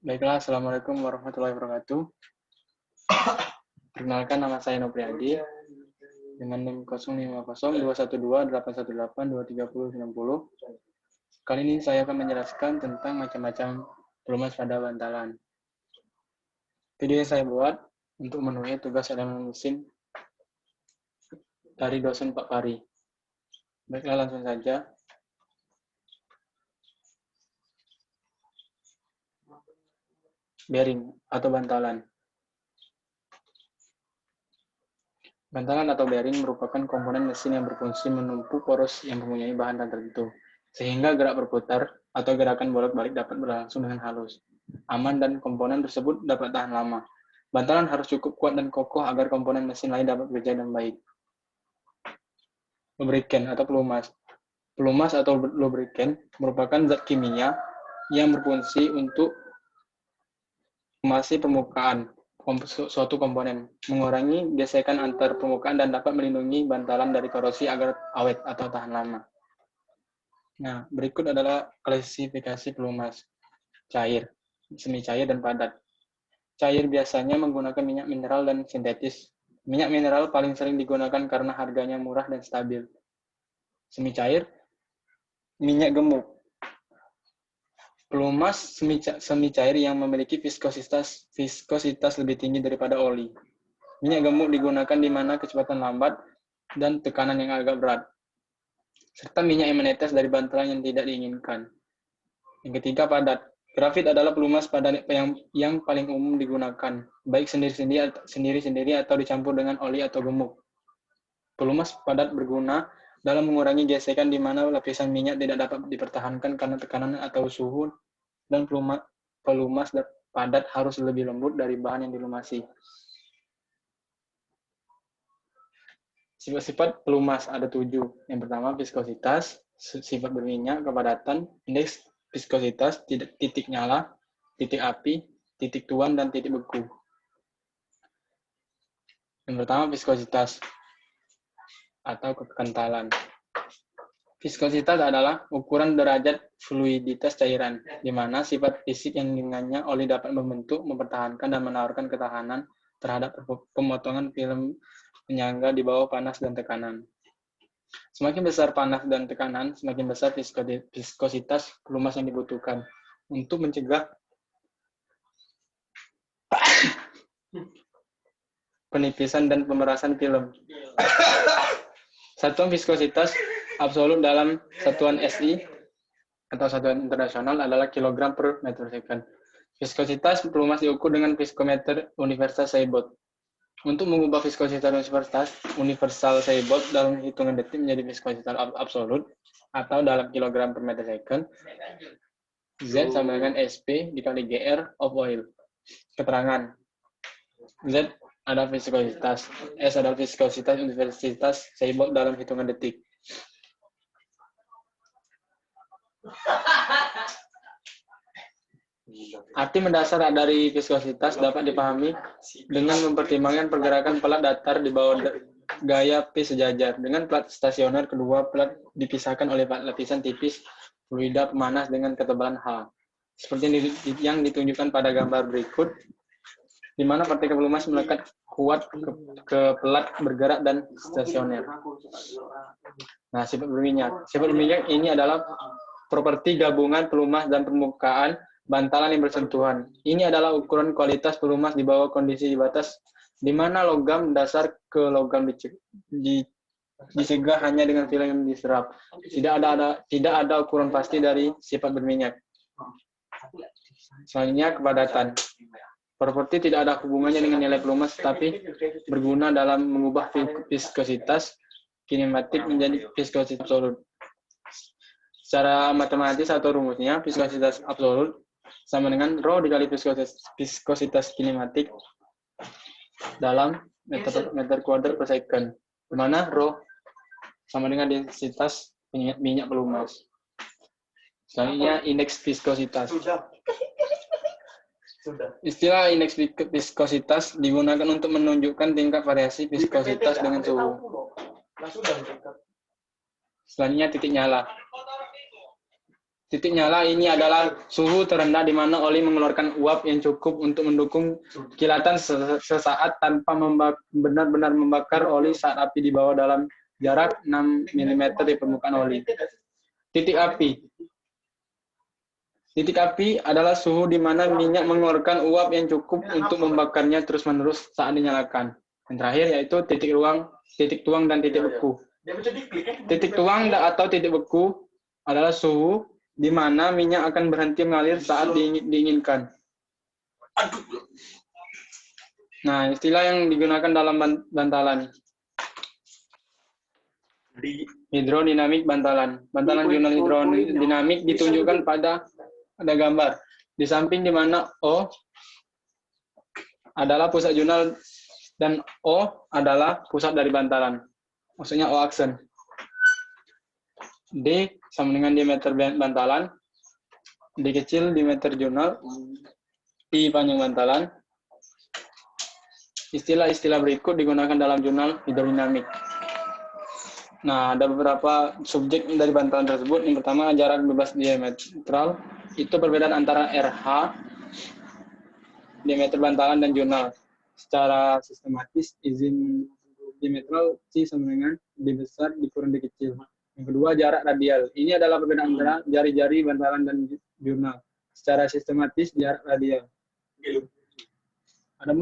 Baiklah, Assalamualaikum warahmatullahi wabarakatuh. Perkenalkan, nama saya Nopriadi dengan NIM 0502128188230060. Kali ini saya akan menjelaskan tentang macam-macam pelumas pada bantalan. Video yang saya buat untuk memenuhi tugas elemen mesin dari dosen Pak Pari. Baiklah, langsung saja. Bearing atau bantalan. Bantalan atau bearing merupakan komponen mesin yang berfungsi menumpu poros yang mempunyai bahan tertentu, sehingga gerak berputar atau gerakan bolak-balik dapat berlangsung dengan halus, aman, dan komponen tersebut dapat tahan lama. Bantalan harus cukup kuat dan kokoh agar komponen mesin lain dapat bekerja dengan baik. Lubrikan atau pelumas. Pelumas atau lubrikan merupakan zat kimia yang berfungsi untuk melumasi permukaan suatu komponen, mengurangi gesekan antar permukaan, dan dapat melindungi bantalan dari korosi agar awet atau tahan lama. Nah, berikut adalah klasifikasi pelumas. Cair, semi cair, dan padat. Cair biasanya menggunakan minyak mineral dan sintetis. Minyak mineral paling sering digunakan karena harganya murah dan stabil. Semi cair, minyak gemuk. Pelumas semi cair yang memiliki viskositas lebih tinggi daripada oli. Minyak gemuk digunakan di mana kecepatan lambat dan tekanan yang agak berat, serta minyak yang menetes dari bantalan yang tidak diinginkan. Yang ketiga, padat. Grafit adalah pelumas padat yang paling umum digunakan, baik sendiri-sendiri atau dicampur dengan oli atau gemuk. Pelumas padat berguna dalam mengurangi gesekan di mana lapisan minyak tidak dapat dipertahankan karena tekanan atau suhu, dan pelumas padat harus lebih lembut dari bahan yang dilumasi. Sifat-sifat pelumas ada 7. Yang pertama, viskositas, sifat berminyak, kepadatan, indeks viskositas, titik nyala, titik api, titik tuan, dan titik beku. Yang pertama, viskositas atau kekentalan. Viskositas adalah ukuran derajat fluiditas cairan, di mana sifat fisik yang dengannya oli dapat membentuk, mempertahankan, dan menawarkan ketahanan terhadap pemotongan film penyangga di bawah panas dan tekanan. Semakin besar panas dan tekanan, semakin besar viskositas pelumas yang dibutuhkan untuk mencegah penipisan dan pemerasan film. Satuan viskositas absolut dalam satuan SI atau satuan internasional adalah kilogram per meter second. Viskositas pelumas diukur dengan viskometer universal Seibot. Untuk mengubah viskositas universal Seibot dalam hitungan detik menjadi viskositas absolut atau dalam kilogram per meter second, Z sama dengan SP dikali GR of oil. Keterangan. Z adalah viskositas, S adalah viskositas universalitas Seibot dalam hitungan detik. Arti mendasar dari viskositas dapat dipahami dengan mempertimbangkan pergerakan pelat datar di bawah gaya P sejajar. Dengan pelat stasioner, kedua pelat dipisahkan oleh lapisan tipis fluida pemanas dengan ketebalan H. Seperti yang ditunjukkan pada gambar berikut, di mana partikel pelumas melekat kuat ke pelat bergerak dan stasioner. Nah, sifat berminyak. Sifat berminyak ini adalah properti gabungan pelumas dan permukaan bantalan yang bersentuhan. Ini adalah ukuran kualitas pelumas di bawah kondisi di batas, di mana logam dasar ke logam disegah hanya dengan film yang diserap. Tidak ada ukuran pasti dari sifat berminyak. Selanjutnya, kepadatan. Properti tidak ada hubungannya dengan nilai pelumas, tapi berguna dalam mengubah viskositas kinematik menjadi viskositas absolut. Secara matematis atau rumusnya, viskositas absolut sama dengan rho dikali viskositas kinematik dalam meter kuadrat per second, di mana rho sama dengan densitas minyak pelumas. Selanjutnya, indeks viskositas. Istilah indeks viskositas digunakan untuk menunjukkan tingkat variasi viskositas dengan suhu. Selanjutnya, titik nyala. Titik nyala ini adalah suhu terendah di mana oli mengeluarkan uap yang cukup untuk mendukung kilatan sesaat tanpa benar-benar membakar oli saat api dibawa dalam jarak 6 mm di permukaan oli. Titik api. Titik api adalah suhu di mana minyak mengeluarkan uap yang cukup untuk membakarnya terus-menerus saat dinyalakan. Yang terakhir yaitu titik tuang dan titik beku. Titik tuang atau titik beku adalah suhu di mana minyak akan berhenti mengalir saat diinginkan. Nah, istilah yang digunakan dalam bantalan. Hidrodinamik bantalan. Bantalan jurnal hidrodinamik ditunjukkan pada gambar. Di samping di mana O adalah pusat jurnal dan O adalah pusat dari bantalan. Maksudnya O aksen. D sama dengan diameter bantalan. D kecil diameter jurnal. I panjang bantalan. Istilah-istilah berikut digunakan dalam jurnal hidrodinamik. Nah, ada beberapa subjek dari bantalan tersebut. Yang pertama, jarak bebas diametral. Itu perbedaan antara RH, diameter bantalan, dan jurnal. Secara sistematis, izin diametral C sama dengan D besar dikurang D kecil. Yang kedua, jarak radial. Ini adalah perbedaan antara jari-jari bantalan dan jurnal. Secara sistematis, jarak radial. Ada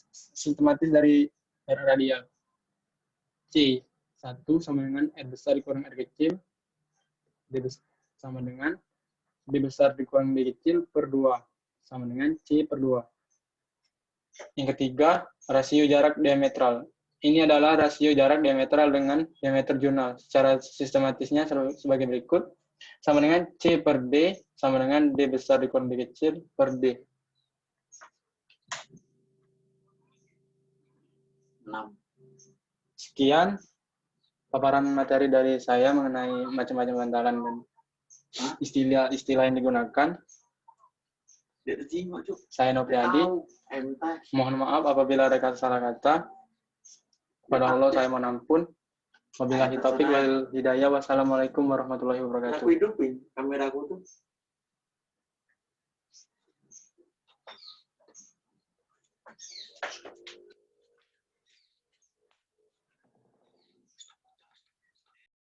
sistematis dari jarak radial. C. 1 sama dengan R besar dikurang R kecil. D besar sama dengan D besar dikurang D kecil per 2 sama dengan C per 2. Yang ketiga, rasio jarak diametral. Ini adalah rasio jarak diametral dengan diameter jurnal. Secara sistematisnya sebagai berikut. Sama dengan C per D sama dengan D besar dikurang D kecil per D. 6. Sekian paparan materi dari saya mengenai macam-macam bantalan dan istilah yang digunakan. Saya Nopriadi. Mohon maaf apabila ada salah kata. Kepada Allah saya mohon ampun. Wabillahi taufiq wal hidayah. Wassalamualaikum warahmatullahi wabarakatuh. Aku hidupin kameraku tuh.